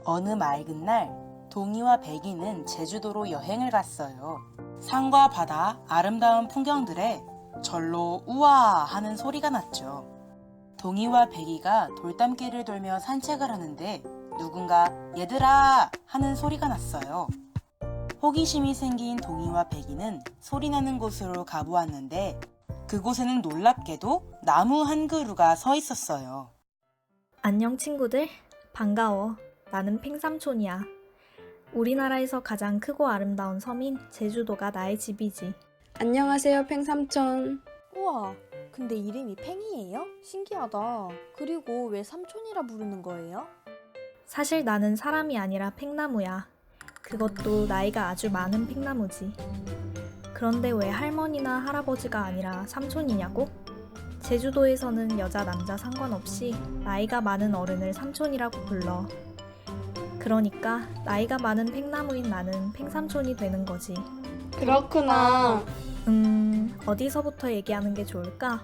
어느 맑은 날 동이와 백이는 제주도로 여행을 갔어요. 산과 바다, 아름다운 풍경들에 절로 우와 하는 소리가 났죠. 동이와 백이가 돌담길을 돌며 산책을 하는데 누군가 얘들아 하는 소리가 났어요. 호기심이 생긴 동이와 백이는 소리나는 곳으로 가보았는데 그곳에는 놀랍게도 나무 한 그루가 서 있었어요. 안녕 친구들, 반가워. 나는 팽삼촌이야. 우리나라에서 가장 크고 아름다운 섬인 제주도가 나의 집이지. 안녕하세요, 팽삼촌. 우와, 근데 이름이 팽이에요? 신기하다. 그리고 왜 삼촌이라 부르는 거예요? 사실 나는 사람이 아니라 팽나무야. 그것도 나이가 아주 많은 팽나무지. 그런데 왜 할머니나 할아버지가 아니라 삼촌이냐고? 제주도에서는 여자, 남자 상관없이 나이가 많은 어른을 삼촌이라고 불러. 그러니까 나이가 많은 팽나무인 나는 팽삼촌이 되는 거지. 그렇구나. 어디서부터 얘기하는 게 좋을까?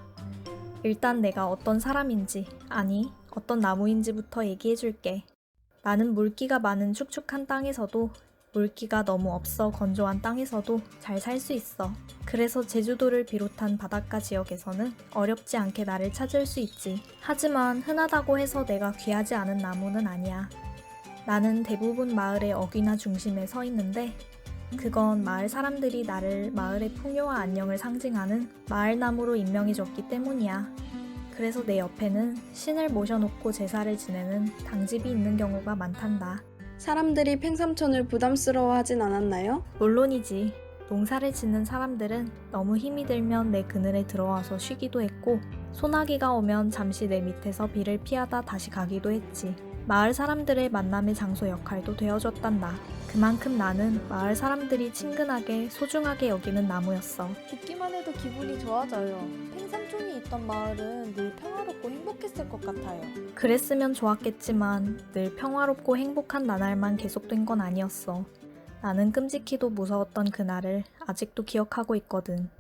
일단 내가 어떤 사람인지, 아니, 어떤 나무인지부터 얘기해 줄게. 나는 물기가 많은 축축한 땅에서도 물기가 너무 없어 건조한 땅에서도 잘 살 수 있어. 그래서 제주도를 비롯한 바닷가 지역에서는 어렵지 않게 나를 찾을 수 있지. 하지만 흔하다고 해서 내가 귀하지 않은 나무는 아니야. 나는 대부분 마을의 어귀나 중심에 서 있는데 그건 마을 사람들이 나를 마을의 풍요와 안녕을 상징하는 마을나무로 임명해줬기 때문이야. 그래서 내 옆에는 신을 모셔놓고 제사를 지내는 당집이 있는 경우가 많단다. 사람들이 팽삼촌을 부담스러워하진 않았나요? 물론이지. 농사를 짓는 사람들은 너무 힘이 들면 내 그늘에 들어와서 쉬기도 했고 소나기가 오면 잠시 내 밑에서 비를 피하다 다시 가기도 했지. 마을 사람들의 만남의 장소 역할도 되어줬단다. 그만큼 나는 마을 사람들이 친근하게 소중하게 여기는 나무였어. 듣기만 해도 기분이 좋아져요. 팽삼촌이 있던 마을은 늘 평화롭고 행복했을 것 같아요. 그랬으면 좋았겠지만 늘 평화롭고 행복한 나날만 계속된 건 아니었어. 나는 끔찍히도 무서웠던 그날을 아직도 기억하고 있거든.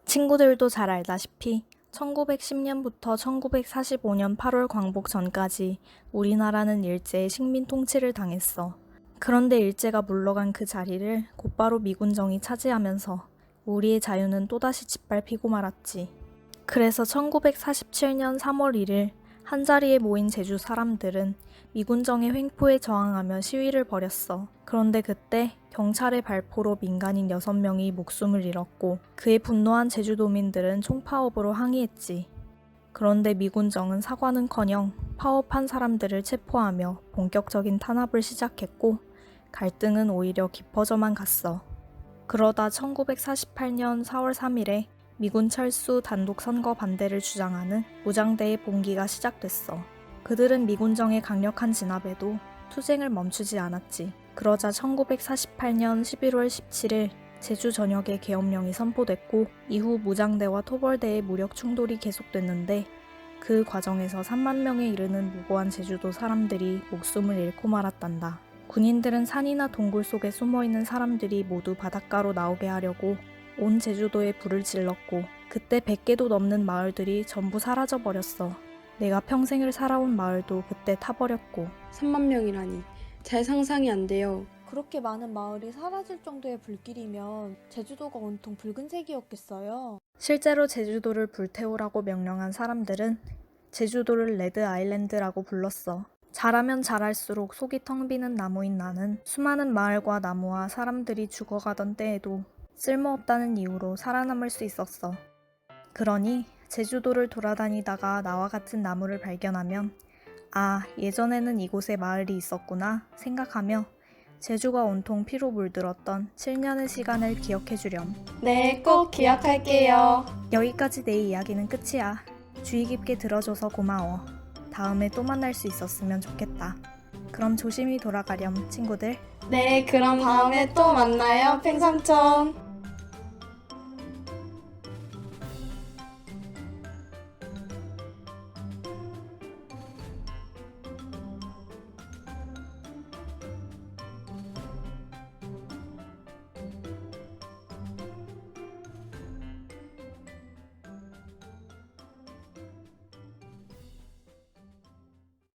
친구들도 잘 알다시피 1910년부터 1945년 8월 광복 전까지 우리나라는 일제의 식민 통치를 당했어. 그런데 일제가 물러간 그 자리를 곧바로 미군정이 차지하면서 우리의 자유는 또다시 짓밟히고 말았지. 그래서 1947년 3월 1일 한자리에 모인 제주 사람들은 미군정의 횡포에 저항하며 시위를 벌였어. 그런데 그때 경찰의 발포로 민간인 6명이 목숨을 잃었고 그에 분노한 제주도민들은 총파업으로 항의했지. 그런데 미군정은 사과는커녕 파업한 사람들을 체포하며 본격적인 탄압을 시작했고 갈등은 오히려 깊어져만 갔어. 그러다 1948년 4월 3일에 미군 철수 단독 선거 반대를 주장하는 무장대의 봉기가 시작됐어. 그들은 미군정의 강력한 진압에도 투쟁을 멈추지 않았지. 그러자 1948년 11월 17일 제주 전역에 계엄령이 선포됐고 이후 무장대와 토벌대의 무력 충돌이 계속됐는데 그 과정에서 3만 명에 이르는 무고한 제주도 사람들이 목숨을 잃고 말았단다. 군인들은 산이나 동굴 속에 숨어있는 사람들이 모두 바닷가로 나오게 하려고 온 제주도에 불을 질렀고 그때 100개도 넘는 마을들이 전부 사라져버렸어. 내가 평생을 살아온 마을도 그때 타버렸고. 3만 명이라니. 잘 상상이 안 돼요. 그렇게 많은 마을이 사라질 정도의 불길이면 제주도가 온통 붉은색이었겠어요. 실제로 제주도를 불태우라고 명령한 사람들은 제주도를 레드 아일랜드라고 불렀어. 자라면 자랄수록 속이 텅 비는 나무인 나는 수많은 마을과 나무와 사람들이 죽어가던 때에도 쓸모없다는 이유로 살아남을 수 있었어. 그러니 제주도를 돌아다니다가 나와 같은 나무를 발견하면 아, 예전에는 이곳에 마을이 있었구나 생각하며 제주가 온통 피로 물들었던 7년의 시간을 기억해주렴. 네, 꼭 기억할게요. 여기까지 내 이야기는 끝이야. 주의 깊게 들어줘서 고마워. 다음에 또 만날 수 있었으면 좋겠다. 그럼 조심히 돌아가렴, 친구들. 네, 그럼 다음에 또 만나요, 팽삼촌.